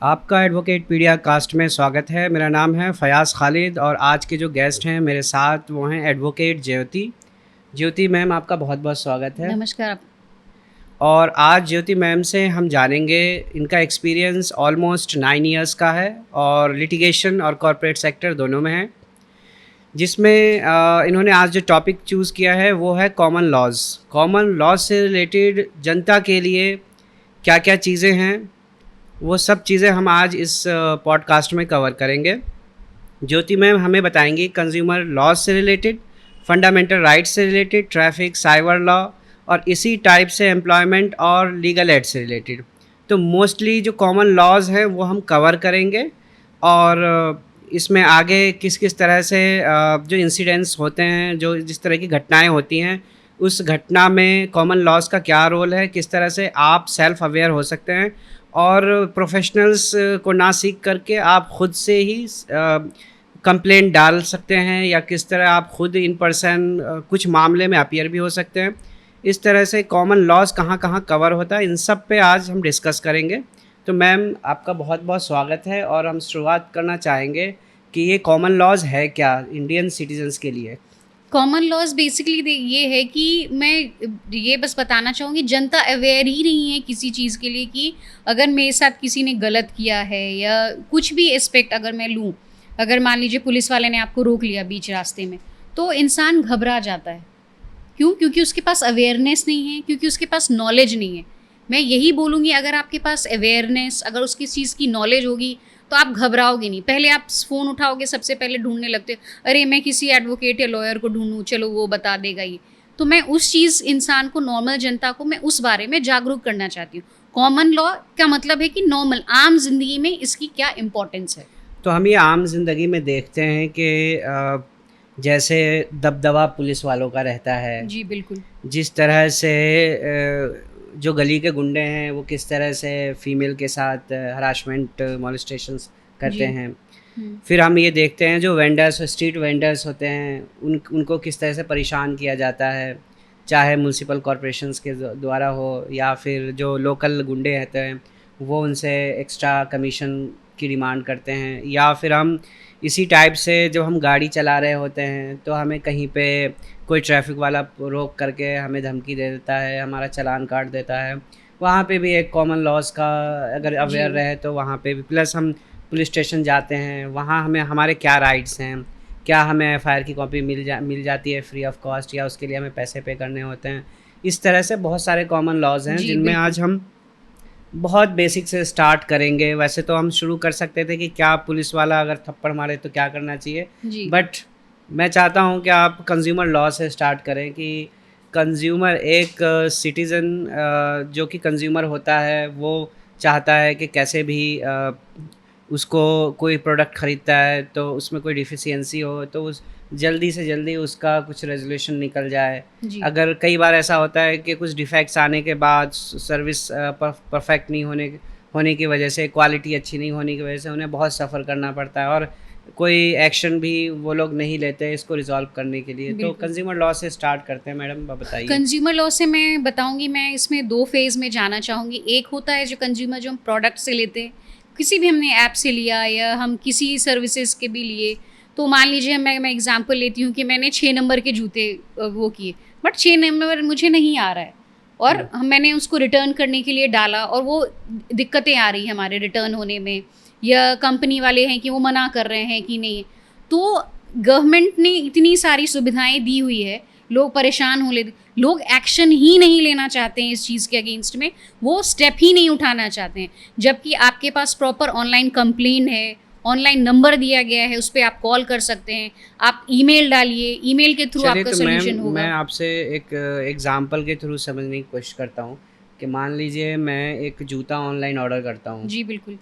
आपका advocate पीडिया cast में स्वागत है। मेरा नाम है फ़याज़ खालिद और आज के जो गेस्ट हैं मेरे साथ वो हैं एडवोकेट ज्योति। ज्योति मैम, आपका बहुत बहुत स्वागत है। नमस्कार। और आज ज्योति मैम से हम जानेंगे, इनका एक्सपीरियंस ऑलमोस्ट 9 इयर्स का है और लिटिगेशन और कॉर्पोरेट सेक्टर दोनों में है, जिसमें इन्होंने आज जो टॉपिक चूज़ किया है वो है कॉमन लॉज़। कॉमन लॉज़ से रिलेटेड जनता के लिए क्या क्या चीज़ें हैं, वो सब चीज़ें हम आज इस पॉडकास्ट में कवर करेंगे। ज्योति मैम हमें बताएंगी कंज्यूमर लॉ से रिलेटेड, फंडामेंटल राइट्स से रिलेटेड, ट्रैफिक, साइबर लॉ और इसी टाइप से एम्प्लॉयमेंट और लीगल एड से रिलेटेड। तो मोस्टली जो कॉमन लॉज हैं वो हम कवर करेंगे और इसमें आगे किस किस तरह से जो इंसिडेंट्स होते हैं, जो जिस तरह की घटनाएं होती हैं, उस घटना में कॉमन लॉज का क्या रोल है, किस तरह से आप सेल्फ अवेयर हो सकते हैं और प्रोफेशनल्स को ना सीख करके आप खुद से ही कंप्लेंट डाल सकते हैं, या किस तरह आप खुद इन पर्सन कुछ मामले में अपीयर भी हो सकते हैं। इस तरह से कॉमन लॉज कहाँ कहाँ कवर होता है, इन सब पे आज हम डिस्कस करेंगे। तो मैम, आपका बहुत बहुत स्वागत है और हम शुरुआत करना चाहेंगे कि ये कॉमन लॉज है क्या इंडियन सिटीजन्स के लिए। कॉमन लॉज बेसिकली ये है कि मैं ये बस बताना चाहूँगी, जनता अवेयर ही नहीं है किसी चीज़ के लिए कि अगर मेरे साथ किसी ने गलत किया है या कुछ भी एस्पेक्ट अगर मैं लूँ, अगर मान लीजिए पुलिस वाले ने आपको रोक लिया बीच रास्ते में, तो इंसान घबरा जाता है। क्यों? क्योंकि उसके पास अवेयरनेस नहीं है, क्योंकि उसके पास नॉलेज नहीं है। मैं यही बोलूँगी, अगर आपके पास अवेयरनेस, अगर उसकी चीज़ की नॉलेज होगी तो आप घबराओगे नहीं। पहले आप फ़ोन उठाओगे, सबसे पहले ढूंढने लगते हो, अरे मैं किसी एडवोकेट या लॉयर को ढूंढूं, चलो वो बता देगा ये। तो मैं उस चीज़ इंसान को, नॉर्मल जनता को मैं उस बारे में जागरूक करना चाहती हूँ। कॉमन लॉ का मतलब है कि नॉर्मल आम जिंदगी में इसकी क्या इम्पोर्टेंस है। तो हम ये आम जिंदगी में देखते हैं कि जैसे दबदबा पुलिस वालों का रहता है, जी बिल्कुल। जिस तरह से जो गली के गुंडे हैं वो किस तरह से फीमेल के साथ हरासमेंट, मॉलेस्टेशंस करते जी। हैं। फिर हम ये देखते हैं जो वेंडर्स, स्ट्रीट वेंडर्स होते हैं, उनको किस तरह से परेशान किया जाता है, चाहे म्यूनसिपल कॉरपोरेशंस के द्वारा हो या फिर जो लोकल गुंडे रहते हैं वो उनसे एक्स्ट्रा कमीशन की डिमांड करते हैं। या फिर हम इसी टाइप से जब हम गाड़ी चला रहे होते हैं तो हमें कहीं पे कोई ट्रैफिक वाला रोक करके हमें धमकी दे देता है, हमारा चालान काट देता है। वहाँ पे भी एक कॉमन लॉज का अगर जी। अवेयर रहे तो वहाँ पे भी, प्लस हम पुलिस स्टेशन जाते हैं, वहाँ हमें हमारे क्या राइट्स हैं, क्या हमें एफआईआर की कॉपी मिल जाती है फ्री ऑफ कॉस्ट, या उसके लिए हमें पैसे पे करने होते हैं। इस तरह से बहुत सारे कॉमन लॉज हैं जी जिनमें बिल्कुल। आज हम बहुत बेसिक से स्टार्ट करेंगे। वैसे तो हम शुरू कर सकते थे कि क्या पुलिस वाला अगर थप्पड़ मारे तो क्या करना चाहिए, जी। बट मैं चाहता हूं कि आप कंज्यूमर लॉ से स्टार्ट करें कि कंज्यूमर एक सिटीज़न जो कि कंज्यूमर होता है वो चाहता है कि कैसे भी उसको कोई प्रोडक्ट ख़रीदता है तो उसमें कोई डिफिशियंसी हो तो उस जल्दी से जल्दी उसका कुछ रेजोल्यूशन निकल जाए। जी। अगर कई बार ऐसा होता है कि कुछ डिफेक्ट्स आने के बाद, सर्विस परफेक्ट नहीं होने की वजह से, क्वालिटी अच्छी नहीं होने की वजह से उन्हें बहुत सफ़र करना पड़ता है और कोई एक्शन भी वो लोग नहीं लेते इसको रिजॉल्व करने के लिए। तो बिल्कुल। कंज्यूमर लॉ से स्टार्ट करते हैं मैडम, आप बताइए। कंज्यूमर लॉ से मैं बताऊंगी, मैं इसमें दो फेज़ में जाना चाहूँगी। एक होता है जो कंज्यूमर, जो हम प्रोडक्ट से लेते हैं, किसी भी हमने ऐप से लिया या हम किसी सर्विसेज के भी लिए। तो मान लीजिए मैं एग्जांपल लेती हूँ कि मैंने 6 नंबर के जूते वो किए, बट 6 नंबर मुझे नहीं आ रहा है और मैंने उसको रिटर्न करने के लिए डाला और वो दिक्कतें आ रही हैं हमारे रिटर्न होने में, या कंपनी वाले हैं कि वो मना कर रहे हैं कि नहीं। तो गवर्नमेंट ने इतनी सारी सुविधाएं दी हुई है, लोग परेशान हो लेते, लोग एक्शन ही नहीं लेना चाहते हैं इस चीज़ के अगेंस्ट में, वो स्टेप ही नहीं उठाना चाहते हैं। जबकि आपके पास प्रॉपर ऑनलाइन कंप्लेन है, ऑनलाइन नंबर दिया गया है, उस पर आप कॉल कर सकते हैं, आप ईमेल डालिए, ईमेल के थ्रू चलिए, आपका तो सोल्यूशन मैं होगा। आपसे एक एग्जांपल के थ्रू समझने की कोशिश करता हूँ कि मान लीजिए मैं एक जूता ऑनलाइन ऑर्डर करता हूँ। जी बिल्कुल।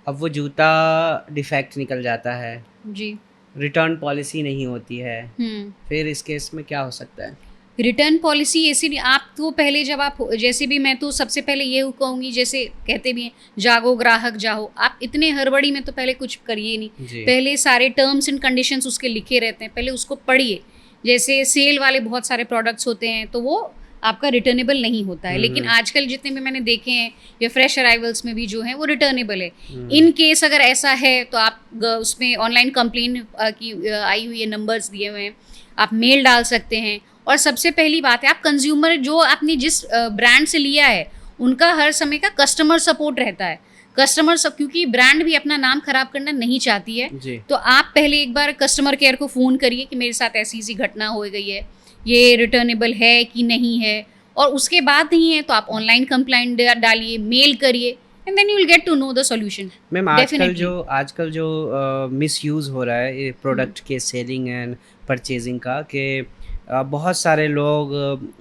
अब वो जूता डिफेक्ट निकल जाता है, जी। रिटर्न पॉलिसी नहीं होती है, हम्म। फिर इस केस में क्या हो सकता है? रिटर्न पॉलिसी ऐसी नहीं, आप तो पहले जब आप, जैसे भी मैं तो सबसे पहले ये कहूँगी, जैसे कहते भी हैं जागो ग्राहक जाहो, आप इतने हड़बड़ी में तो पहले कुछ करिए नहीं। जी। पहले सारे टर्म्स एंड कंडीशंस उसके लिखे रहते हैं, पहले उसको पढ़िए। जैसे सेल वाले बहुत सारे प्रोडक्ट्स होते हैं तो वो आपका रिटर्नेबल नहीं होता है। लेकिन आजकल जितने भी मैंने देखे हैं या फ्रेश अराइवल्स में भी जो है वो रिटर्नेबल है। इन केस अगर ऐसा है तो आप उसमें ऑनलाइन कंप्लेन की आई हुई है, नंबर्स दिए हुए हैं, आप मेल डाल सकते हैं। और सबसे पहली बात है, आप कंज्यूमर जो आपने जिस ब्रांड से लिया है उनका हर समय का कस्टमर सपोर्ट रहता है। कस्टमर सब, क्योंकि ब्रांड भी अपना नाम खराब करना नहीं चाहती है, तो आप पहले एक बार कस्टमर केयर को फ़ोन करिए कि मेरे साथ ऐसी ऐसी घटना हो गई है, ये रिटर्नेबल है कि नहीं है। और उसके बाद नहीं है तो आप ऑनलाइन कंप्लेंट डालिए, मेल करिए, and then you will get to know the solution. Ma'am आजकल जो मिसयूज़ हो रहा है प्रोडक्ट के सेलिंग एंड परचेजिंग का, कि बहुत सारे लोग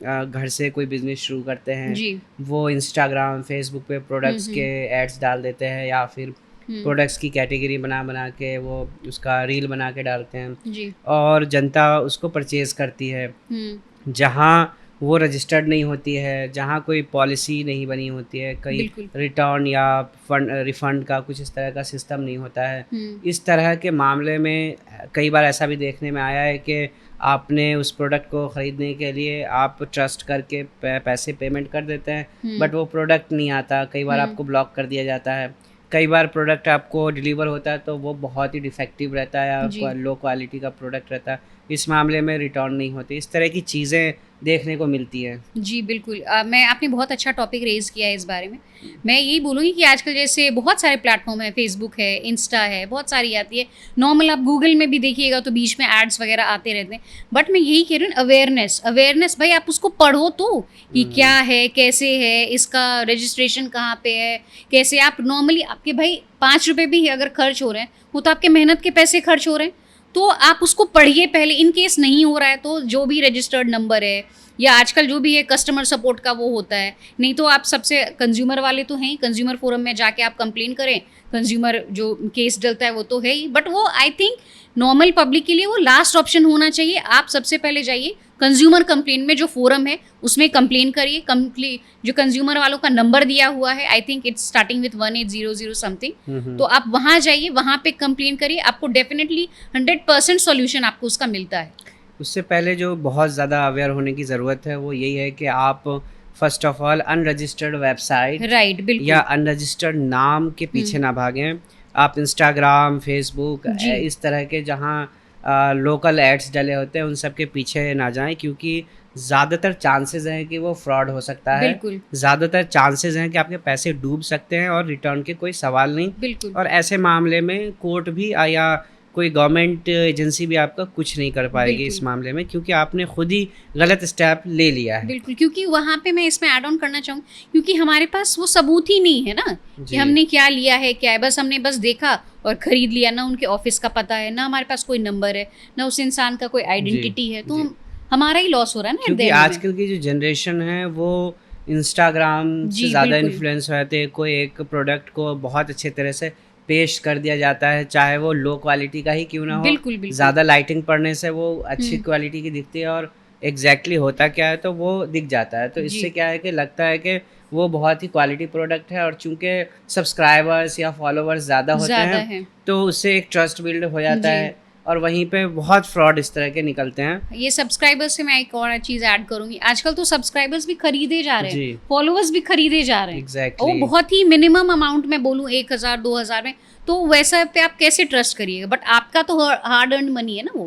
घर से कोई बिजनेस शुरू करते हैं जी। वो इंस्टाग्राम फेसबुक पे प्रोडक्ट्स के एड्स डाल देते हैं, या फिर प्रोडक्ट्स की कैटेगरी बना बना के वो उसका रील बना के डालते हैं जी। और जनता उसको परचेज़ करती है, जहाँ वो रजिस्टर्ड नहीं होती है, जहाँ कोई पॉलिसी नहीं बनी होती है, कहीं रिटर्न या रिफ़ंड का कुछ इस तरह का सिस्टम नहीं होता है। इस तरह के मामले में कई बार ऐसा भी देखने में आया है कि आपने उस प्रोडक्ट को ख़रीदने के लिए आप ट्रस्ट करके पैसे पेमेंट कर देते हैं, बट वो प्रोडक्ट नहीं आता, कई बार आपको ब्लॉक कर दिया जाता है, कई बार प्रोडक्ट आपको डिलीवर होता है तो वो बहुत ही डिफेक्टिव रहता है या लो क्वालिटी का प्रोडक्ट रहता है, इस मामले में रिटर्न नहीं होती। इस तरह की चीज़ें देखने को मिलती हैं। जी बिल्कुल। आपने बहुत अच्छा टॉपिक रेज़ किया है इस बारे में। मैं यही बोलूँगी कि आजकल जैसे बहुत सारे प्लेटफॉर्म हैं, फेसबुक है, इंस्टा है, बहुत सारी आती है। नॉर्मल आप गूगल में भी देखिएगा तो बीच में एड्स वगैरह आते रहते हैं। बट मैं यही कह रही हूँ, अवेयरनेस भाई, आप उसको पढ़ो तो कि क्या है, कैसे है, इसका रजिस्ट्रेशन कहाँ पे है, कैसे। आप नॉर्मली आपके भाई 5 रुपये भी अगर खर्च हो रहे हैं, वो तो आपके मेहनत के पैसे खर्च हो रहे हैं, तो आप उसको पढ़िए पहले। इन केस नहीं हो रहा है तो जो भी रजिस्टर्ड नंबर है या आजकल जो भी है कस्टमर सपोर्ट का वो होता है, नहीं तो आप सबसे कंज्यूमर वाले तो हैं ही, कंज्यूमर फोरम में जाके आप कंप्लेन करें, कंज्यूमर जो केस डलता है वो तो है ही। बट वो आई थिंक नॉर्मल पब्लिक के लिए वो लास्ट ऑप्शन होना चाहिए। आप सबसे पहले जाइए कंज्यूमर कंप्लेन में, जो फोरम है उसमें कंप्लेन करिए। जो कंज्यूमर वालों का नंबर दिया हुआ है, I think it's starting with 1800 something, तो आप वहाँ जाइए, वहाँ पे कंप्लेन करिए, आपको डेफिनेटली 100% सॉल्यूशन आपको उसका मिलता है। उससे पहले जो बहुत ज़्यादा अवेयर होने की ज़रूरत है वो यही है कि आप first of all unregistered website, right, बिल्कुल, या अनरजिस्टर्ड नाम के पीछे ना भागें। आप इंस्टाग्राम, फेसबुक, इस तरह के जहाँ लोकल एड्स डले होते हैं उन सब के पीछे ना जाएं, क्योंकि ज़्यादातर चांसेस हैं कि वो फ्रॉड हो सकता है। ज़्यादातर चांसेस हैं कि आपके पैसे डूब सकते हैं और रिटर्न के कोई सवाल नहीं। और ऐसे मामले में कोर्ट भी या कोई गवर्नमेंट एजेंसी भी आपका कुछ नहीं कर पाएगी इस मामले में, क्योंकि आपने खुद ही गलत स्टेप ले लिया है। बिल्कुल, क्योंकि वहाँ पे मैं इसमें ऐड ऑन करना चाहूँ, क्योंकि हमारे पास वो सबूत ही नहीं है ना कि हमने क्या लिया है, क्या है। हमने बस देखा और ख़रीद लिया, ना उनके ऑफिस का पता है, ना हमारे पास कोई नंबर है, ना उस इंसान का कोई आइडेंटिटी है, तो हमारा ही लॉस हो रहा है ना। क्योंकि आजकल की जो जनरेशन है वो इंस्टाग्राम से ज़्यादा इन्फ्लुएंस हो जाते हैं। कोई एक प्रोडक्ट को बहुत अच्छे तरह से पेश कर दिया जाता है, चाहे वो लो क्वालिटी का ही क्यों ना हो। ज़्यादा लाइटिंग पड़ने से वो अच्छी क्वालिटी की दिखती है और एग्जैक्टली होता क्या है तो वो दिख जाता है। तो इससे क्या है कि लगता है कि वो बहुत ही क्वालिटी प्रोडक्ट है, और चूंकि सब्सक्राइबर्स या फॉलोवर्स ज़्यादा होते हैं तो उससे एक ट्रस्ट बिल्ड हो जाता है, और वहीं पे बहुत फ्रॉड इस तरह के निकलते हैं। ये सब्सक्राइबर्स से मैं एक और चीज़ ऐड करूंगी, आजकल तो सब्सक्राइबर्स भी खरीदे जा रहे हैं, फॉलोअर्स भी खरीदे जा रहे हैं। Exactly. वो बहुत ही मिनिमम अमाउंट में बोलूँ 1000-2000 में, तो वैसा पे आप कैसे ट्रस्ट करिएगा। बट आपका तो हार्ड अर्न मनी है ना वो।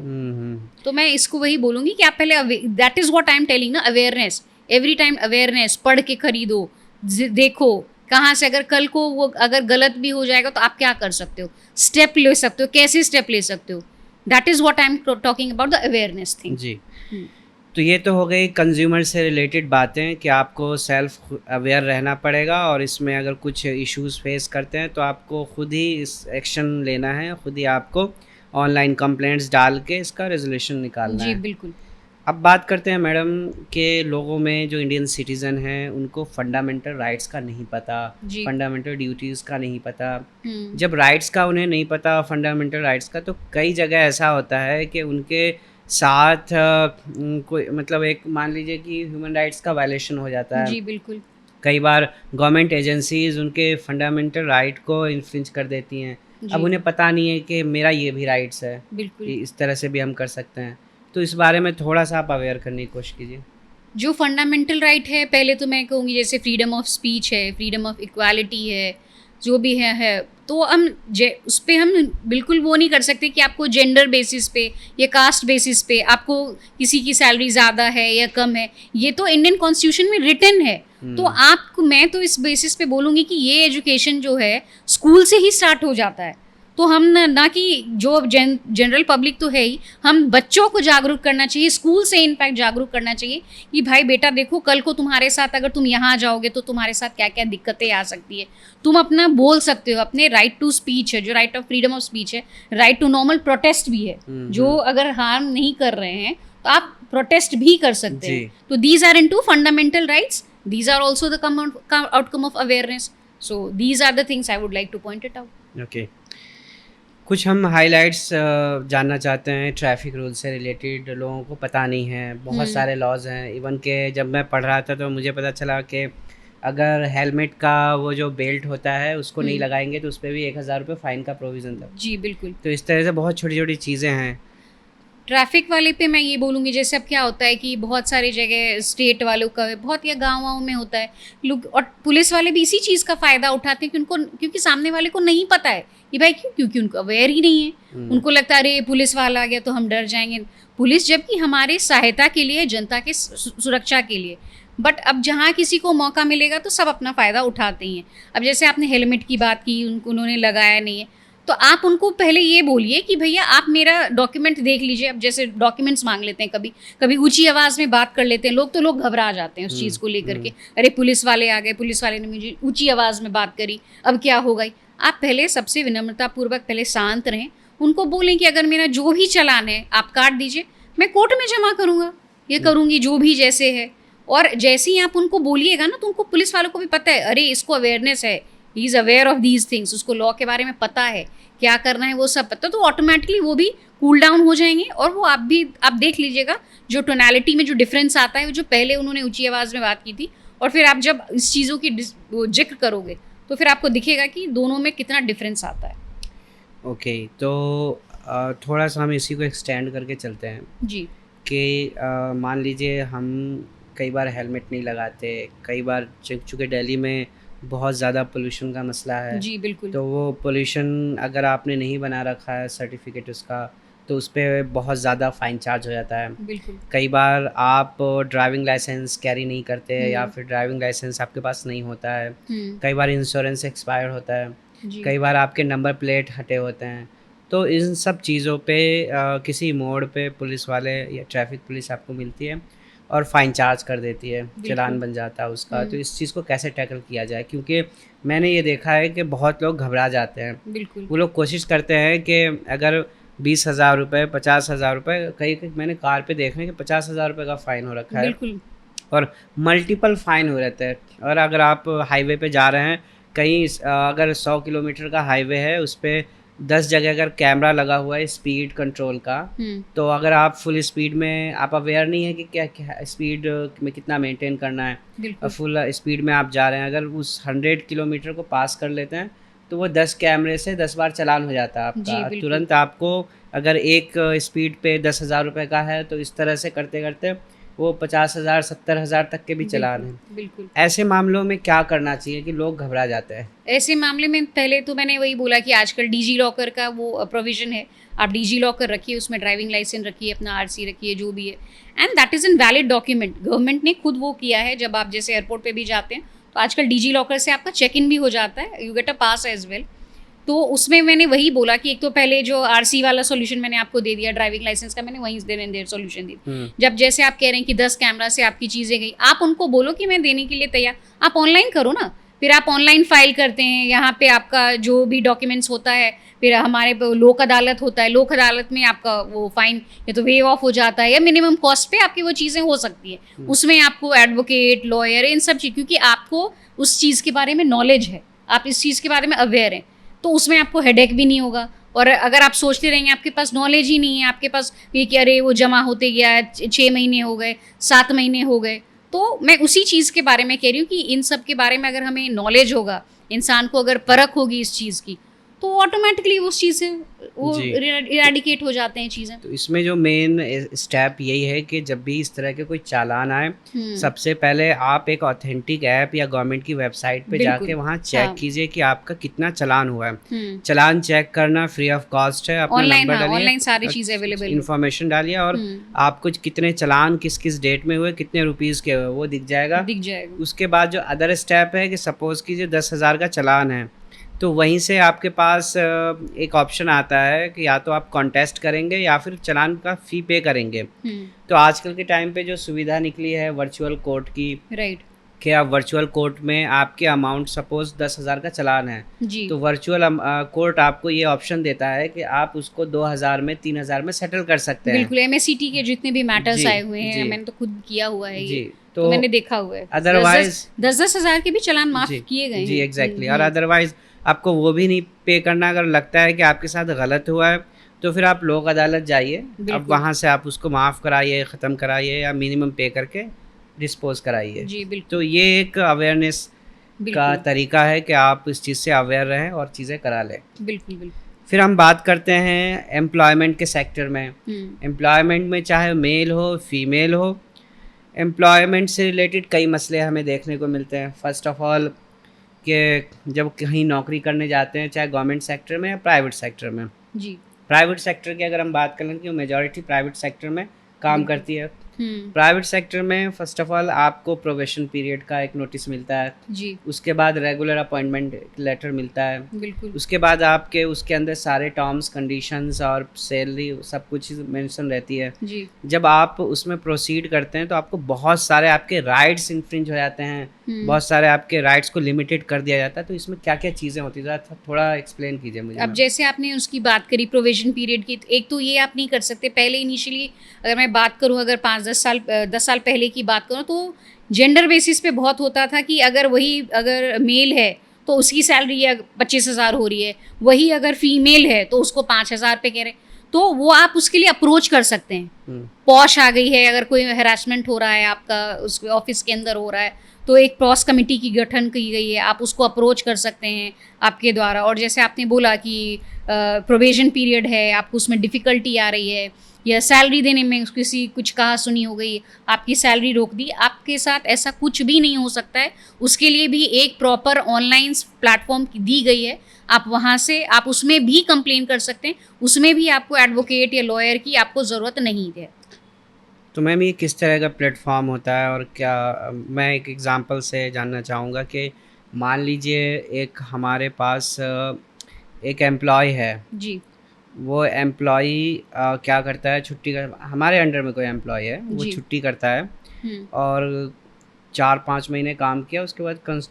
तो मैं इसको वही बोलूँगी कि आप पहले, that is what I am telling ना, अवेयरनेस, एवरी टाइम अवेयरनेस, पढ़ के खरीदो, देखो कहाँ से अगर कल को वो अगर गलत भी हो जाएगा तो आप क्या कर सकते हो, स्टेप ले सकते हो, कैसे स्टेप ले सकते हो। That is what I am talking about the awareness thing. जी। तो ये तो हो गई कंज्यूमर से रिलेटेड बातें कि आपको सेल्फ अवेयर रहना पड़ेगा, और इसमें अगर कुछ इश्यूज फेस करते हैं तो आपको खुद ही इस एक्शन लेना है, खुद ही आपको ऑनलाइन कंप्लेंट्स डाल के इसका रेजोल्यूशन निकालना है। जी बिल्कुल। अब बात करते हैं मैडम के लोगों में जो इंडियन सिटीज़न हैं उनको फंडामेंटल राइट्स का नहीं पता, फंडामेंटल ड्यूटीज़ का नहीं पता। जब राइट्स का उन्हें नहीं पता, फंडामेंटल राइट्स का, तो कई जगह ऐसा होता है कि उनके साथ कोई मतलब एक मान लीजिए कि ह्यूमन राइट्स का वायलेशन हो जाता है। जी बिल्कुल। कई बार गवर्नमेंट एजेंसीज उनके फंडामेंटल राइट को इन्फ्रिंज कर देती हैं। अब उन्हें पता नहीं है कि मेरा ये भी राइट्स है, इस तरह से भी हम कर सकते हैं। तो इस बारे में थोड़ा सा आप अवेयर करने की कोशिश कीजिए। जो फंडामेंटल राइट है, पहले तो मैं कहूँगी जैसे फ्रीडम ऑफ स्पीच है, फ्रीडम ऑफ इक्वालिटी है, जो भी है। तो हम उस पे हम बिल्कुल वो नहीं कर सकते कि आपको जेंडर बेसिस पे या कास्ट बेसिस पे आपको किसी की सैलरी ज़्यादा है या कम है। ये तो इंडियन कॉन्स्टिट्यूशन में रिटन है। तो आपको, मैं तो इस बेसिस पे बोलूँगी कि ये एजुकेशन जो है स्कूल से ही स्टार्ट हो जाता है। तो हम ना कि जो जनरल पब्लिक तो है ही, हम बच्चों को जागरूक करना चाहिए, स्कूल से इनफैक्ट जागरूक करना चाहिए कि भाई बेटा देखो, कल को तुम्हारे साथ अगर तुम यहाँ जाओगे तो तुम्हारे साथ क्या क्या दिक्कतें आ सकती है। तुम अपना बोल सकते हो, अपने राइट टू स्पीच है, जो right of freedom of speech है, राइट टू नॉर्मल प्रोटेस्ट भी है, जो अगर हार्म नहीं कर रहे हैं तो आप प्रोटेस्ट भी कर सकते हैं। तो these are into fundamental rights, these are also the outcome of awareness. So these are the things I would like to point it out. Okay, कुछ हम हाइलाइट्स जानना चाहते हैं ट्रैफिक रूल से रिलेटेड। लोगों को पता नहीं है, बहुत सारे लॉज हैं। इवन के जब मैं पढ़ रहा था तो मुझे पता चला कि अगर हेलमेट का वो जो बेल्ट होता है उसको नहीं लगाएंगे तो उस पर भी 1,000 रुपये फ़ाइन का प्रोविज़न था। जी बिल्कुल। तो इस तरह से बहुत छोटी छोटी चीज़ें हैं। ट्रैफिक वाले पे मैं ये बोलूँगी, जैसे अब क्या होता है कि बहुत सारी जगह स्टेट वालों का बहुत, या गाँव में होता है लोग, और पुलिस वाले भी इसी चीज़ का फ़ायदा उठाते हैं कि उनको, क्योंकि सामने वाले को नहीं पता है कि भाई क्यों, क्योंकि उनको अवेयर ही नहीं है। उनको लगता है अरे पुलिस वाला आ गया तो हम डर जाएंगे। पुलिस जबकि हमारी सहायता के लिए, जनता के सुरक्षा के लिए, बट अब जहाँ किसी को मौका मिलेगा तो सब अपना फ़ायदा उठाते ही हैं। अब जैसे आपने हेलमेट की बात की, उन्होंने लगाया नहीं है, तो आप उनको पहले ये बोलिए कि भैया आप मेरा डॉक्यूमेंट देख लीजिए। अब जैसे डॉक्यूमेंट्स मांग लेते हैं, कभी कभी ऊंची आवाज़ में बात कर लेते हैं लोग, तो लोग घबरा जाते हैं उस चीज़ को लेकर के, अरे पुलिस वाले आ गए, पुलिस वाले ने मुझे ऊंची आवाज़ में बात करी, अब क्या होगा। आप पहले सबसे विनम्रतापूर्वक पहले शांत रहें, उनको बोलें कि अगर मेरा जो भी चालान है आप काट दीजिए, मैं कोर्ट में जमा करूँगा, ये करूँगी, जो भी जैसे है। और जैसे ही आप उनको बोलिएगा ना, तो उनको, पुलिस वालों को भी पता है, अरे इसको अवेयरनेस है, he is aware of these things, उसको लॉ के बारे में पता है, क्या करना है वो सब पता, तो ऑटोमेटिकली वो भी कूल डाउन हो जाएंगे। और वो आप देख लीजिएगा जो टोनैलिटी में जो डिफरेंस आता है, जो पहले उन्होंने ऊंची आवाज़ में बात की थी, और फिर आप जब इस चीज़ों की जिक्र करोगे तो फिर आपको दिखेगा कि दोनों में कितना डिफरेंस आता है। ओके, तो थोड़ा सा हम इसी को एक्सटेंड करके चलते हैं जी। कि मान लीजिए हम कई बार हेलमेट नहीं लगाते, कई बार चूँकि दिल्ली में बहुत ज़्यादा पोल्यूशन का मसला है। जी बिल्कुल। तो वो पोल्यूशन अगर आपने नहीं बना रखा है सर्टिफिकेट उसका, तो उस पे बहुत ज़्यादा फ़ाइन चार्ज हो जाता है। बिल्कुल। कई बार आप ड्राइविंग लाइसेंस कैरी नहीं करते या फिर ड्राइविंग लाइसेंस आपके पास नहीं होता है। कई बार इंश्योरेंस एक्सपायर होता है, कई बार आपके नंबर प्लेट हटे होते हैं। तो इन सब चीज़ों पे किसी मोड़ पे पुलिस वाले या ट्रैफिक पुलिस आपको मिलती है और फ़ाइन चार्ज कर देती है, चालान बन जाता है उसका। तो इस चीज़ को कैसे टैकल किया जाए? क्योंकि मैंने ये देखा है कि बहुत लोग घबरा जाते हैं। बिल्कुल। वो लोग कोशिश करते हैं कि अगर 20,000 रुपये, 50,000 रुपये, कई मैंने कार पे देखे हैं कि 50,000 रुपये का फ़ाइन हो रखा है। बिल्कुल। और मल्टीपल फ़ाइन हो रहते हैं। और अगर आप हाईवे पे जा रहे हैं, कहीं अगर 100 किलोमीटर का हाईवे है, उस पे 10 जगह अगर कैमरा लगा हुआ है स्पीड कंट्रोल का, तो अगर आप फुल स्पीड में, आप अवेयर नहीं है कि क्या क्या स्पीड में कितना मेंटेन करना है, और फुल स्पीड में आप जा रहे हैं, अगर उस 100 किलोमीटर को पास कर लेते हैं तो वो 10 कैमरे से 10 बार चालान हो जाता है आपका। तुरंत आपको, अगर एक स्पीड पे 10,000 रुपये का है, तो इस तरह से करते करते वो 50,000, 70,000 तक के भी चालान हैं। बिल्कुल। ऐसे मामलों में क्या करना चाहिए कि लोग घबरा जाते हैं? ऐसे मामले में पहले तो मैंने वही बोला कि आजकल डिजी लॉकर का वो प्रोविज़न है, आप डिजी लॉकर रखिए, उसमें ड्राइविंग लाइसेंस रखिए, अपना आरसी रखिए, जो भी है, and that is an valid document. Government ने खुद वो किया है। जब आप जैसे एयरपोर्ट पे भी जाते हैं तो आजकल डिजी लॉकर से आपका चेक इन भी हो जाता है, you get a pass as well. तो उसमें मैंने वही बोला कि एक तो पहले जो आरसी वाला सॉल्यूशन मैंने आपको दे दिया, ड्राइविंग लाइसेंस का मैंने वहीं देर एंड देर सॉल्यूशन दी। जब जैसे आप कह रहे हैं कि 10 कैमरा से आपकी चीज़ें गई, आप उनको बोलो कि मैं देने के लिए तैयार, आप ऑनलाइन करो ना। फिर आप ऑनलाइन फाइल करते हैं, यहाँ पे आपका जो भी डॉक्यूमेंट्स होता है, फिर हमारे लोक अदालत होता है, लोक अदालत में आपका वो फाइन या तो वेव ऑफ हो जाता है या मिनिमम कॉस्ट पे आपकी वो चीज़ें हो सकती है। उसमें आपको एडवोकेट, लॉयर, इन सब चीज़, क्योंकि आपको उस चीज़ के बारे में नॉलेज है, आप इस चीज़ के बारे में अवेयर हैं, तो उसमें आपको हेडेक भी नहीं होगा। और अगर आप सोचते रहेंगे आपके पास नॉलेज ही नहीं है, आपके पास ये कि अरे वो जमा होते गया, 6 महीने हो गए, 7 महीने हो गए, तो मैं उसी चीज़ के बारे में कह रही हूँ कि इन सब के बारे में अगर हमें नॉलेज होगा, इंसान को अगर परख होगी इस चीज़ की, तो ऑटोमेटिकली उस चीज़ से वो जी। इरेडिकेट हो जाते हैं चीज़ें। तो इसमें जो मेन स्टेप यही है कि जब भी इस तरह के कोई चालान आए, हुँ, सबसे पहले आप एक ऑथेंटिक ऐप या गवर्नमेंट की वेबसाइट पे जाके बिल्कुल। वहाँ चेक हाँ, कीजिए कि आपका कितना चालान हुआ है। हुँ। चालान चेक करना फ्री ऑफ कॉस्ट है, अपना ऑनलाइन, नंबर हाँ, डालिए, ऑनलाइन सारी चीज़ें अवेलेबल हैं। इन्फॉर्मेशन डालिए और हुँ, आपको कितने चालान किस-किस डेट में हुए, कितने रुपीज़ के हुए, वो दिख जाएगा। दिख जाएगा। उसके बाद जो अदर स्टेप है कि सपोज़ कीजिए 10,000 का चालान है, तो वहीं से आपके पास एक ऑप्शन आता है कि या तो आप कॉन्टेस्ट करेंगे या फिर चालान का फ़ी पे करेंगे। हुँ, तो आजकल के टाइम पे जो सुविधा निकली है वर्चुअल कोर्ट की, राइट। कि आप वर्चुअल कोर्ट में आपके अमाउंट सपोज़ 10,000 का चालान है, जी, तो वर्चुअल कोर्ट आपको ये ऑप्शन देता है कि आप उसको 2,000 में, 3,000 में सेटल कर सकते हैं। बिल्कुल एमएससीटी के जितने भी मैटर्स जी, आए हुए हैं, जी, मैंने तो खुद किया हुआ है जी। ये, तो तो मैंने देखा हुआ है। अदरवाइज़ 10-10 हज़ार के भी चालान माफ़ जी, किए गए जी हैं। एग्ज़ैक्टली। और अदरवाइज़ आपको वो भी नहीं पे करना, अगर लगता है कि आपके साथ गलत हुआ है, तो फिर आप लोक अदालत जाइए। अब बिल्कुल। वहाँ से आप उसको माफ़ कराइए, ख़त्म कराइए या मिनिमम पे करके डिस्पोज़ कराइए। जी, तो बिल्कुल, ये एक अवेयरनेस का बिल्कुल, तरीका है कि आप इस चीज़ से अवेयर रहें और चीज़ें करा लें। बिल्कुल, बिल्कुल। फिर हम बात करते हैं एम्प्लॉयमेंट के सेक्टर में। हुँ, एम्प्लॉयमेंट में चाहे मेल हो, फीमेल हो, एम्प्लॉयमेंट से रिलेटेड कई मसले हमें देखने को मिलते हैं। फ़र्स्ट ऑफ़ ऑल कि जब कहीं नौकरी करने जाते हैं, चाहे गवर्नमेंट सेक्टर में या प्राइवेट सेक्टर में। जी, प्राइवेट सेक्टर की अगर हम बात करें कि मेजॉरिटी प्राइवेट सेक्टर में काम बिल्कुल। करती है। हुँ, प्राइवेट सेक्टर में फ़र्स्ट ऑफ़ ऑल आपको प्रोबेशन पीरियड का एक नोटिस मिलता है। जी, उसके बाद रेगुलर अपॉइंटमेंट लेटर मिलता है। बिल्कुल। उसके बाद आपके उसके अंदर सारे टर्म्स, कंडीशंस और सैलरी सब कुछ मेंशन रहती है। जी, जब आप उसमें प्रोसीड करते हैं तो आपको बहुत सारे आपके राइट्स इन्फ्रिंज हो जाते हैं, हुँ। बहुत सारे आपके राइट्स को लिमिटेड कर दिया जाता है। तो इसमें क्या-क्या चीज़ें होती हैं? ज़रा थोड़ा एक्सप्लेन कीजिए मुझे अब मैम। जैसे आपने उसकी बात करी प्रोविज़न पीरियड की, तो एक तो ये आप नहीं कर सकते पहले इनिशियली अगर मैं बात करूँ अगर 10 साल पहले की बात करूँ तो जेंडर बेसिस पे बहुत होता था कि अगर मेल है तो उसकी सैलरी 25,000 हो रही है, वही अगर फीमेल है तो उसको 5,000 पे कह रहे हैं। तो वो आप उसके लिए अप्रोच कर सकते हैं। हुँ, पॉश आ गई है, अगर कोई हैरेसमेंट हो रहा है आपका उस ऑफिस के अंदर हो रहा है, तो एक प्रॉस कमिटी की गठन की गई है, आप उसको अप्रोच कर सकते हैं आपके द्वारा। और जैसे आपने बोला कि प्रोबेशन पीरियड है, आपको उसमें डिफ़िकल्टी आ रही है या सैलरी देने में किसी कुछ कहा सुनी हो गई, आपकी सैलरी रोक दी, आपके साथ ऐसा कुछ भी नहीं हो सकता है। उसके लिए भी एक प्रॉपर ऑनलाइन प्लेटफ़ॉर्म दी गई है, आप वहाँ से आप उसमें भी कंप्लेन कर सकते हैं, उसमें भी आपको एडवोकेट या लॉयर की आपको ज़रूरत नहीं है। तो मैम ये किस तरह का प्लेटफ़ॉर्म होता है और क्या मैं एक एग्ज़ाम्पल से जानना चाहूँगा कि मान लीजिए एक हमारे पास एक एम्प्लॉयी है। जी, वो एम्प्लॉयी क्या करता है, छुट्टी कर हमारे अंडर में कोई एम्प्लॉयी है, वो जी। छुट्टी करता है हुँ, और 4-5 महीने काम किया, उसके बाद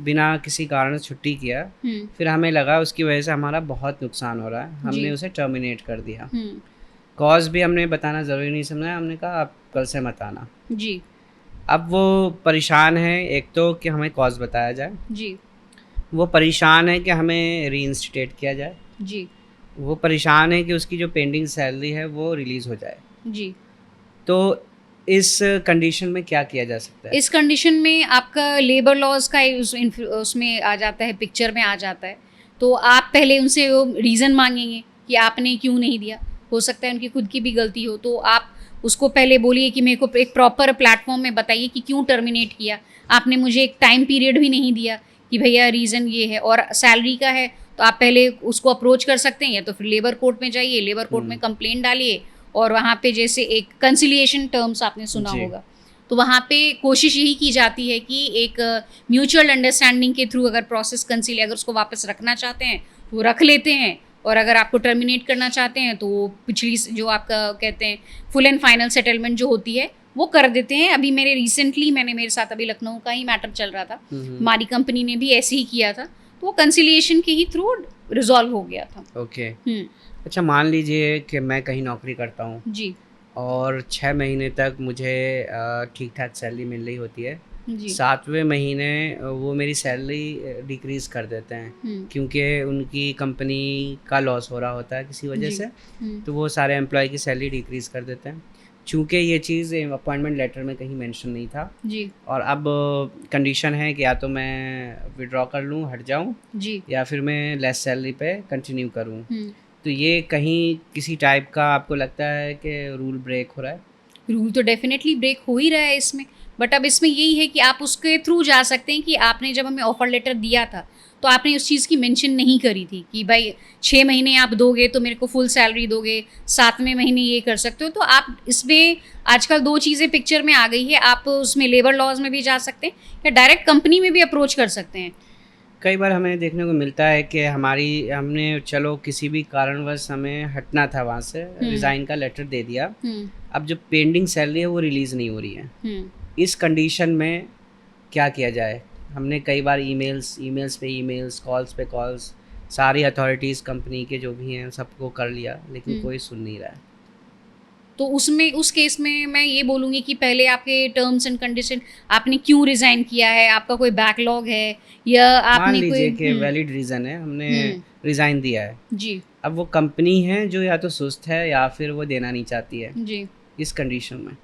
बिना किसी कारण से छुट्टी किया। हुँ, फिर हमें लगा उसकी वजह से हमारा बहुत नुकसान हो रहा है, हमने जी, उसे टर्मिनेट कर दिया। हुँ, कॉज़ भी हमने बताना ज़रूरी नहीं समझा, हमने कहा आप कल से मत आना। जी, अब वो परेशान है, एक तो कि हमें कॉज़ बताया जाए, जी, वो परेशान है कि हमें रीइंस्टेट किया जाए, जी, वो परेशान है कि उसकी जो पेंडिंग सैलरी है वो रिलीज़ हो जाए। जी। तो इस कंडीशन में क्या किया जा सकता है? इस कंडीशन में आपका लेबर लॉज़ का उसमें आ जाता है, पिक्चर में आ जाता है। तो आप पहले उनसे वो रीज़न माँगेंगे कि आपने क्यों नहीं दिया। हो सकता है उनकी खुद की भी गलती हो, तो आप उसको पहले बोलिए कि मेरे को एक प्रॉपर प्लेटफ़ॉर्म में बताइए कि क्यों टर्मिनेट किया। आपने मुझे एक टाइम पीरियड भी नहीं दिया कि भैया रीज़न ये है और सैलरी का है, तो आप पहले उसको अप्रोच कर सकते हैं या तो फिर लेबर कोर्ट में जाइए, लेबर कोर्ट में हुँ, कंप्लेंट डालिए और वहाँ पे जैसे एक कंसिलिएशन टर्म्स आपने सुना जी। होगा। तो वहाँ पे कोशिश यही की जाती है कि एक म्यूचुअल अंडरस्टैंडिंग के थ्रू अगर प्रोसेस अगर उसको वापस रखना चाहते हैं तो वो रख लेते हैं और अगर आपको टर्मिनेट करना चाहते हैं तो वो पिछली जो आपका कहते हैं फुल एंड फाइनल सेटलमेंट जो होती है वो कर देते हैं। अभी मेरे साथ अभी लखनऊ का ही मैटर चल रहा था, हुँ, हुँ, हमारी कंपनी ने भी ऐसे ही किया था, तो वो कंसिलिएशन के ही थ्रू रिजॉल्व हो गया था। ओके। हुँ, अच्छा मान लीजिए कि मैं कहीं नौकरी करता हूँ जी, और 6 महीने तक मुझे ठीक-ठाक सैलरी मिल रही होती है। जी, 7वें महीने वो मेरी सैलरी डिक्रीज़ कर देते हैं, हुँ, क्योंकि उनकी कंपनी का लॉस हो रहा होता है किसी वजह जी, से, हुँ, तो वो सारे एम्प्लॉयी की सैलरी डिक्रीज़ कर देते हैं। चूँकि ये चीज़ अपॉइंटमेंट लेटर में कहीं मेंशन नहीं था, जी, और अब कंडीशन है कि या तो मैं विड्रॉ कर लूँ, हट जाऊँ, जी। या फिर मैं लेस सैलरी पे कंटिन्यू करूँ। हुँ। तो ये कहीं किसी टाइप का आपको लगता है कि रूल ब्रेक हो रहा है? रूल तो डेफ़िनेटली ब्रेक हो ही रहा है इसमें। बट अब इसमें यही है कि आप उसके थ्रू जा सकते हैं कि आपने जब हमें ऑफ़र लेटर दिया था, तो आपने उस चीज़ की मेंशन नहीं करी थी कि भाई 6 महीने आप दोगे तो मेरे को फुल सैलरी दोगे, 7वें महीने ये कर सकते हो। तो आप इसमें आजकल 2 चीज़ें पिक्चर में आ गई है, आप उसमें लेबर लॉज़ में भी जा सकते हैं या डायरेक्ट कंपनी में भी अप्रोच कर सकते हैं। कई बार हमें देखने को मिलता है कि हमने चलो किसी भी कारणवश हमें हटना था वहाँ से, हुँ, रिज़ाइन का लेटर दे दिया। हुँ, अब जो पेंडिंग सैलरी है वो रिलीज़ नहीं हो रही है। हुँ। इस कंडीशन में क्या किया जाए? हमने कई बार ईमेल्स पे ईमेल्स, कॉल्स पे कॉल्स, सारी अथॉरिटीज़ कंपनी के जो भी हैं सबको कर लिया, लेकिन हुँ। कोई सुन नहीं रहा है। तो उसमें उस केस में मैं ये बोलूँगी कि पहले आपके टर्म्स एंड कंडीशन आपने क्यों रिज़ाइन किया है? आपका कोई बैकलॉग है या मान आपने कोई लीजिए कि वैलिड रीज़न है, हमने हुँ, रिज़ाइन दिया है। जी, अब वो कंपनी है जो या तो सुस्त है या फिर वो देना नहीं चाहती है, जी। इस कंडीशन में।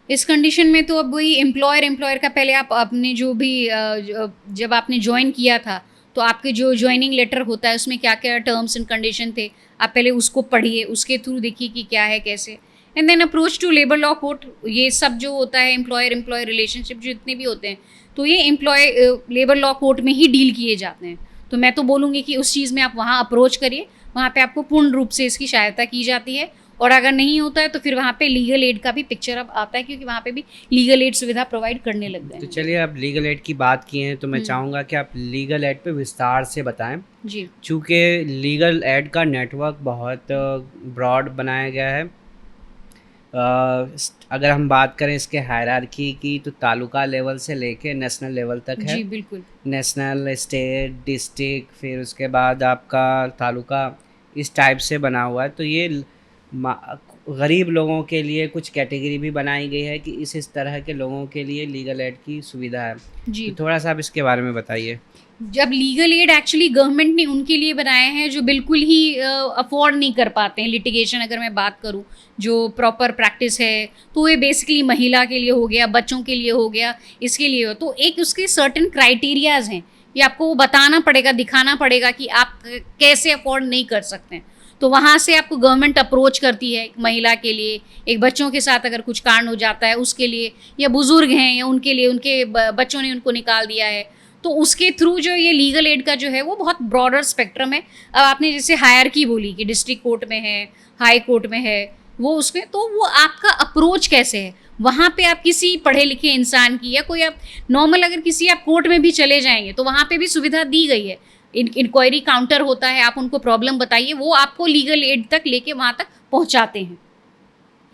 इस कंडीशन में तो अब वही एम्प्लॉयर का पहले आप अपने जो भी जब आपने जॉइन किया था, तो आपके जो जॉइनिंग लेटर होता है उसमें क्या-क्या टर्म्स एंड कंडीशन थे, आप पहले उसको पढ़िए, उसके थ्रू देखिए कि क्या है, कैसे and then approach to labour law court. ये सब जो होता है एम्प्लॉयर-एम्प्लॉयी रिलेशनशिप जो जितने भी होते हैं, तो ये लेबर लॉ कोर्ट में ही डील किए जाते हैं। तो मैं तो बोलूँगी कि उस चीज़ में आप वहाँ अप्रोच करिए, वहाँ पे आपको पूर्ण रूप से इसकी सहायता की जाती है और अगर नहीं होता है तो फिर वहाँ पे लीगल एड का भी पिक्चर अब आता है क्योंकि वहाँ पे भी लीगल एड सुविधा प्रोवाइड करने लग गए तो हैं। चलिए, अब लीगल एड की बात की है तो मैं हुँ, चाहूँगा कि आप लीगल एड पे विस्तार से बताएँ। जी, चूँकि लीगल एड का नेटवर्क बहुत ब्रॉड बनाया गया है। अगर हम बात करें इसके हायरार्की की तो तालुका लेवल से लेके नेशनल लेवल तक है। जी, बिल्कुल। नेशनल, स्टेट, डिस्ट्रिक्ट, फिर उसके बाद आपका तालुका, इस टाइप से बना हुआ है। तो ये गरीब लोगों के लिए कुछ कैटेगरी भी बनाई गई है कि इस तरह के लोगों के लिए लीगल एड की सुविधा है। तो जी। थोड़ा सा आप इसके बारे में बताइए। जब लीगल एड एक्चुअली गवर्नमेंट ने उनके लिए बनाए हैं जो बिल्कुल ही अफोर्ड नहीं कर पाते हैं लिटिगेशन अगर मैं बात करूं जो प्रॉपर प्रैक्टिस है तो ये बेसिकली महिला के लिए हो गया बच्चों के लिए हो गया इसके लिए हो तो एक उसके सर्टेन क्राइटेरियाज हैं ये आपको वो बताना पड़ेगा दिखाना पड़ेगा कि आप कैसे अफोर्ड नहीं कर सकते हैं तो वहाँ से आपको गवर्नमेंट अप्रोच करती है एक महिला के लिए एक बच्चों के साथ अगर कुछ कांड हो जाता है उसके लिए या बुजुर्ग हैं या उनके लिए उनके बच्चों ने उनको निकाल दिया है तो उसके थ्रू जो ये लीगल एड का जो है वो बहुत ब्रॉडर स्पेक्ट्रम है। अब आपने जैसे हायरकी बोली कि डिस्ट्रिक्ट कोर्ट में है, हाई कोर्ट में है, वो उसमें तो वो आपका अप्रोच कैसे है? वहाँ पे आप किसी पढ़े लिखे इंसान की या कोई आप नॉर्मल अगर किसी आप कोर्ट में भी चले जाएँगे तो वहाँ पे भी सुविधा दी गई है। इंक्वायरी काउंटर होता है, आप उनको प्रॉब्लम बताइए, वो आपको लीगल एड तक लेके वहाँ तक पहुँचाते हैं।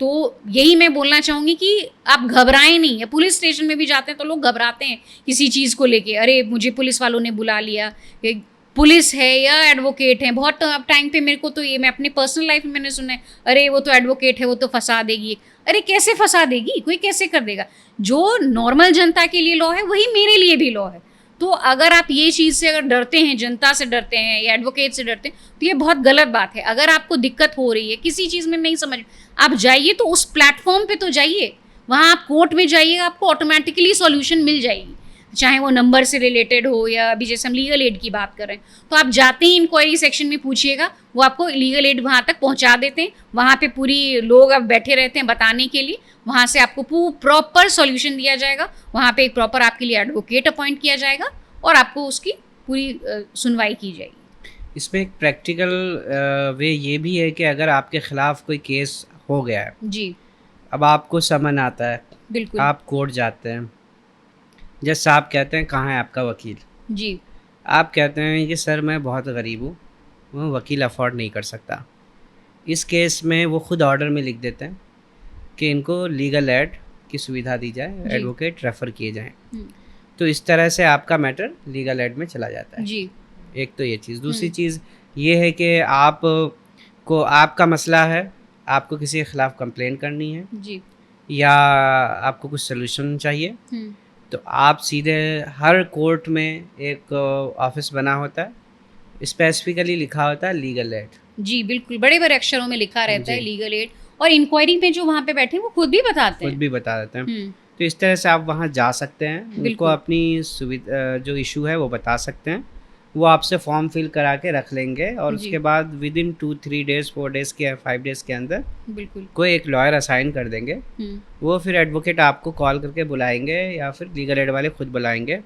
तो यही मैं बोलना चाहूँगी कि आप घबराएँ नहीं। या पुलिस स्टेशन में भी जाते हैं तो लोग घबराते हैं किसी चीज़ को लेके, अरे मुझे पुलिस वालों ने बुला लिया, ये पुलिस है या एडवोकेट है। बहुत टाइम पे मेरे को तो ये मैं अपनी पर्सनल लाइफ में मैंने सुना है, अरे वो तो एडवोकेट है, वो तो फँसा देगी। अरे कैसे फँसा देगी? कोई कैसे कर देगा? जो नॉर्मल जनता के लिए लॉ है, वही मेरे लिए भी लॉ है। तो अगर आप ये चीज़ से अगर डरते हैं, जनता से डरते हैं या एडवोकेट से डरते हैं, तो ये बहुत गलत बात है। अगर आपको दिक्कत हो रही है, किसी चीज़ में नहीं समझ आप जाइए तो उस प्लेटफॉर्म पे तो जाइए। वहाँ आप कोर्ट में जाइए, आपको ऑटोमेटिकली सॉल्यूशन मिल जाएगी। चाहे वो नंबर से रिलेटेड हो या अभी जैसे हम लीगल एड की बात कर रहे हैं, तो आप जाते ही इंक्वायरी सेक्शन में पूछिएगा, वो आपको लीगल एड वहाँ तक पहुँचा देते हैं। वहाँ पे पूरी लोग अब बैठे रहते हैं बताने के लिए। वहाँ से आपको प्रॉपर सॉल्यूशन दिया जाएगा। वहाँ पे एक प्रॉपर आपके लिए एडवोकेट अपॉइंट किया जाएगा और आपको उसकी पूरी सुनवाई की जाएगी। इसमें एक प्रैक्टिकल वे ये भी है कि अगर आपके ख़िलाफ़ कोई केस हो गया है, जी, अब आपको समन आता है, बिल्कुल। आप कोर्ट जाते हैं, जज साहब कहते हैं कहाँ है आपका वकील? जी, आप कहते हैं कि सर मैं बहुत गरीब हूँ, मैं वकील अफोर्ड नहीं कर सकता। इस केस में वो खुद ऑर्डर में लिख देते हैं कि इनको लीगल एड की सुविधा दी जाए, जी। एडवोकेट रेफ़र किए जाएँ। हुँ, तो इस तरह से आपका मैटर लीगल एड में चला जाता है। जी, एक तो ये चीज़। दूसरी हुँ, चीज़ ये है कि को आपका मसला है, आपको किसी के ख़िलाफ़ कंप्लेंट करनी है जी, या आपको कुछ सॉल्यूशन चाहिए, हुँ। तो आप सीधे हर कोर्ट में एक ऑफ़िस बना होता है, स्पेसिफ़िकली लिखा होता है लीगल एड। जी, बिल्कुल, बड़े-बड़े अक्षरों में लिखा रहता है जी। लीगल एड और इंक्वायरी में जो वहाँ पे बैठे हैं वो खुद भी बताते खुद हैं। भी बता देते हैं। हुँ, तो इस तरह से आप वहाँ जा सकते हैं, उनको बिल्कुल। अपनी जो इशू है वो बता सकते हैं। वो आपसे फॉर्म फिल करा के रख लेंगे और उसके जी, बाद विदिन 2-3 डेज़, 4 डेज़ के 5 डेज़ के अंदर बिल्कुल। कोई एक लॉयर असाइन कर देंगे। हुँ, वो फिर एडवोकेट आपको कॉल करके बुलाएँगे या फिर लीगल एड वाले खुद बुलाएँगे,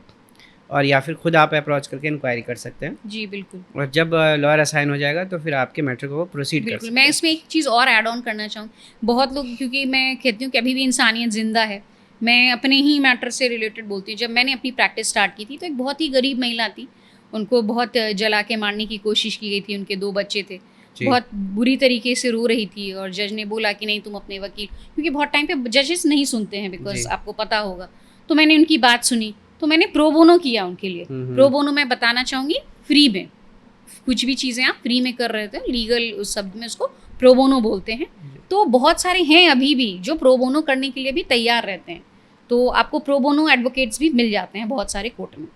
और या फिर खुद आप अप्रोच करके इंक्वायरी कर सकते हैं। जी, बिल्कुल। और जब लॉयर असाइन हो जाएगा तो फिर आपके मैटर को वो प्रोसीड कर बिल्कुल, मैं सकते हैं। इसमें एक चीज़ और ऐड ऑन करना चाहूँ। बहुत लोग, क्योंकि मैं कहती हूँ कि अभी भी इंसानियत ज़िंदा है। मैं अपने ही मैटर से रिलेटेड बोलती हूँ। जब मैंने अपनी प्रैक्टिस स्टार्ट की थी तो एक बहुत ही गरीब महिला थी। उनको बहुत जला के मारने की कोशिश की गई थी, उनके 2 बच्चे थे। जी। बहुत बुरी तरीके से रो रही थी और जज ने बोला कि नहीं तुम अपने वकील, क्योंकि बहुत टाइम पे जजेस नहीं सुनते हैं, बिकॉज़ जी। आपको पता होगा। तो मैंने उनकी बात सुनी, तो मैंने प्रो बोनो किया उनके लिए। हुँ, प्रो हुँ। बोनो मैं बताना चाहूँगी फ्री में। कुछ भी चीज़ें आप फ्री में कर रहे थे, लीगल उस शब्द में उसको प्रो बोनो बोलते हैं। तो बहुत सारे हैं अभी भी जो प्रो बोनो करने के लिए भी तैयार रहते हैं। तो आपको प्रो बोनो एडवोकेट्स भी मिल जाते हैं बहुत सारे कोर्ट में।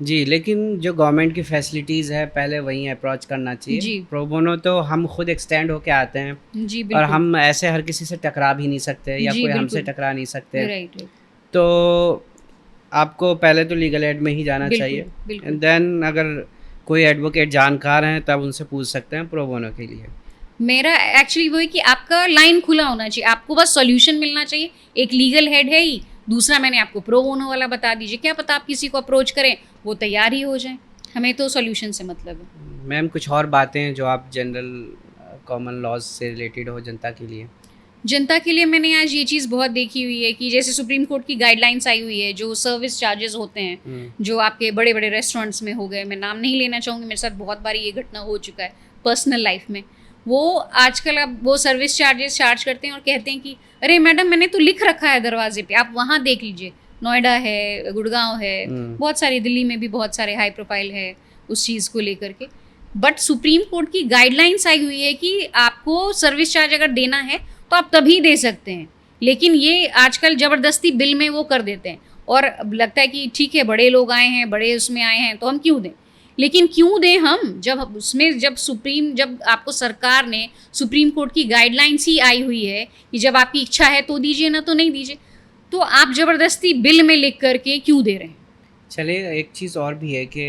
जी, लेकिन जो गवर्नमेंट की फैसिलिटीज़ है पहले वहीं अप्रोच करना चाहिए। जी, प्रो बोनो तो हम खुद एक्सटेंड होके आते हैं जी और बिल्कुल। हम ऐसे हर किसी से टकरा भी नहीं सकते या जी, कोई हमसे बिल्कुल। टकरा नहीं सकते। Right, right. तो आपको पहले तो लीगल एड में ही जाना बिल्कुल, चाहिए, बिल्कुल। एंड देन अगर कोई एडवोकेट जानकार हैं तब उनसे पूछ सकते हैं प्रो बोनो के लिए। मेरा एक्चुअली वो है कि आपका लाइन खुला होना चाहिए, आपको बस सॉल्यूशन मिलना चाहिए। एक लीगल हेड है ही, दूसरा मैंने आपको प्रो बोनो वाला बता दीजिए, क्या पता आप किसी को अप्रोच करें, वो तैयार ही हो जाएँ। हमें तो सॉल्यूशन से मतलब है। मैम कुछ और बातें हैं जो आप जनरल कॉमन लॉज़ से रिलेटेड हो जनता के लिए? जनता के लिए मैंने आज ये चीज़ बहुत देखी हुई है कि जैसे सुप्रीम कोर्ट की गाइडलाइंस आई हुई है, जो सर्विस चार्जेस होते हैं, हुँ, जो आपके बड़े-बड़े रेस्टोरेंट्स में हो गए, मैं नाम नहीं लेना चाहूँगी, मेरे साथ बहुत बारी ये घटना हो चुका है पर्सनल लाइफ में। वो आजकल अब वो सर्विस चार्जेस चार्ज करते हैं और कहते हैं कि अरे मैडम मैंने तो लिख रखा है दरवाजे पे, आप वहाँ देख लीजिए। नोएडा है, गुड़गाँव है, हुँ। बहुत सारी दिल्ली में भी बहुत सारे हाई प्रोफाइल है उस चीज़ को लेकर के। बट सुप्रीम कोर्ट की गाइडलाइंस आई हुई है कि आपको सर्विस चार्ज अगर देना है तो आप तभी दे सकते हैं। लेकिन ये आजकल ज़बरदस्ती बिल में वो कर देते हैं और अब लगता है कि ठीक है बड़े लोग आए हैं, बड़े उसमें आए हैं तो हम क्यों दें? लेकिन क्यों दें हम जब आपको सरकार ने सुप्रीम कोर्ट की गाइडलाइंस ही आई हुई है कि जब आपकी इच्छा है तो दीजिए, ना तो नहीं दीजिए। तो आप ज़बरदस्ती बिल में लिख कर के क्यों दे रहे हैं? चलिए एक चीज़ और भी है कि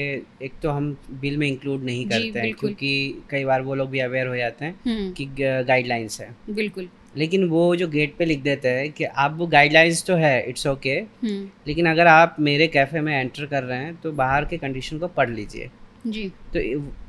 एक तो हम बिल में इंक्लूड नहीं जी, करते हैं बिल्कुल। क्योंकि कई बार वो लोग भी अवेयर हो जाते हैं हुँ, कि गाइडलाइंस है। बिल्कुल। लेकिन वो जो गेट पे लिख देते हैं कि आप वो गाइडलाइंस तो है, इट्स ओके, हुँ, लेकिन अगर आप मेरे कैफ़े में एंटर कर रहे हैं तो बाहर के कंडीशन को पढ़ लीजिए। जी। तो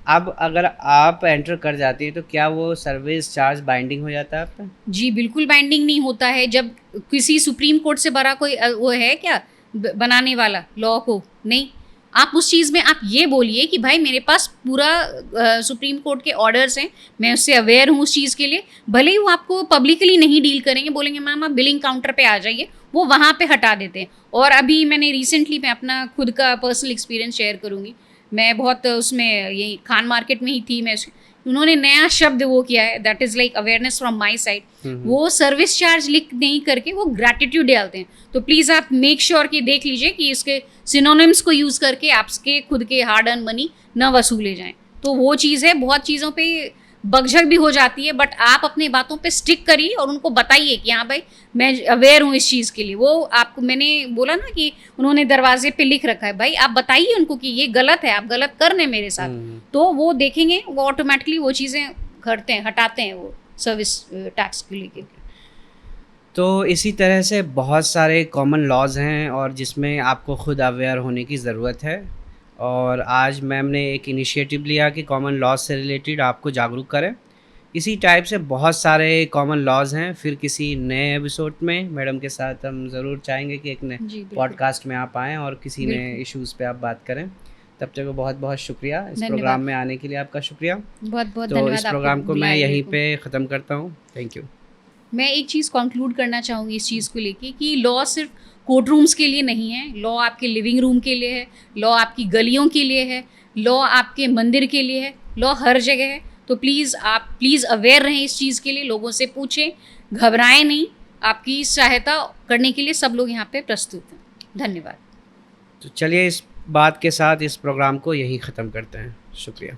अब अगर आप एंटर कर जाती हैं तो क्या वो सर्विस चार्ज बाइंडिंग हो जाता है आप पे? जी, बिल्कुल बाइंडिंग नहीं होता है जब किसी सुप्रीम कोर्ट से बड़ा कोई वो है क्या बनाने वाला लॉ को? नहीं। आप उस चीज़ में आप ये बोलिए कि भाई मेरे पास पूरा सुप्रीम कोर्ट के ऑर्डर्स हैं, मैं उससे अवेयर हूँ उस चीज़ के लिए। भले ही वो आपको पब्लिकली नहीं डील करेंगे, बोलेंगे मैम आप बिलिंग काउंटर पे आ जाइए, वो वहाँ पे हटा देते हैं। और अभी मैंने रिसेंटली मैं अपना खुद का पर्सनल एक्सपीरियंस शेयर करूँगी। मैं बहुत उसमें यही खान मार्केट में ही थी मैं, उन्होंने नया शब्द वो किया है, that is like awareness from my side. हुँ, हुँ। वो सर्विस चार्ज लिख नहीं करके वो ग्रैटिट्यूड डालते हैं। तो प्लीज़ आप मेक श्योर कि देख लीजिए कि इसके सिनोनिम्स को यूज़ करके आपके खुद के हार्ड अर्न मनी ना वसूले जाएँ। तो वो चीज़ है, बहुत चीज़ों पे बकझक भी हो जाती है, बट आप अपनी बातों पे स्टिक करिए और उनको बताइए कि हाँ भाई मैं अवेयर हूँ इस चीज़ के लिए। वो आपको मैंने बोला ना कि उन्होंने दरवाजे पे लिख रखा है, भाई आप बताइए उनको कि ये गलत है, आप गलत कर रहे हैं मेरे साथ। हुँ। तो वो देखेंगे, वो ऑटोमेटिकली वो चीज़ें करते हैं, हटाते हैं वो सर्विस टैक्स को लेके। तो इसी तरह से बहुत सारे कॉमन लॉज़ हैं और जिसमें आपको खुद अवेयर होने की ज़रूरत है, और आज मैम ने एक इनिशिएटिव लिया कि कॉमन लॉज से रिलेटेड आपको जागरूक करें। इसी टाइप से बहुत सारे कॉमन लॉज़ हैं। फिर किसी नए एपिसोड में मैडम के साथ हम ज़रूर चाहेंगे कि एक नए जी, बिल्कुल। पॉडकास्ट में आप आएँ और किसी नए बिल्कुल। इश्यूज़ पे आप बात करें। तब तक बहुत बहुत शुक्रिया, इस धन्यवाद। प्रोग्राम में आने के लिए आपका शुक्रिया। बहुत-बहुत तो धन्यवाद इस आपको प्रोग्राम को मैं बुलाया मेरे यहीं को। पे ख़त्म करता हूँ। Thank you. मैं एक चीज़ कंक्लूड करना चाहूँगी इस चीज़ को लेके कि लॉ सिर्फ कोर्ट रूम्स के लिए नहीं है, लॉ आपके लिविंग रूम के लिए है, लॉ आपकी गलियों के लिए है, लॉ आपके मंदिर के लिए है, लॉ हर जगह है। तो प्लीज़ अवेयर रहें इस चीज़ के लिए, लोगों से पूछें, घबराएं नहीं, आपकी सहायता करने के लिए सब लोग यहाँ पे प्रस्तुत हैं। धन्यवाद। तो चलिए इस बात के साथ इस प्रोग्राम को यहीं ख़त्म करते हैं। शुक्रिया।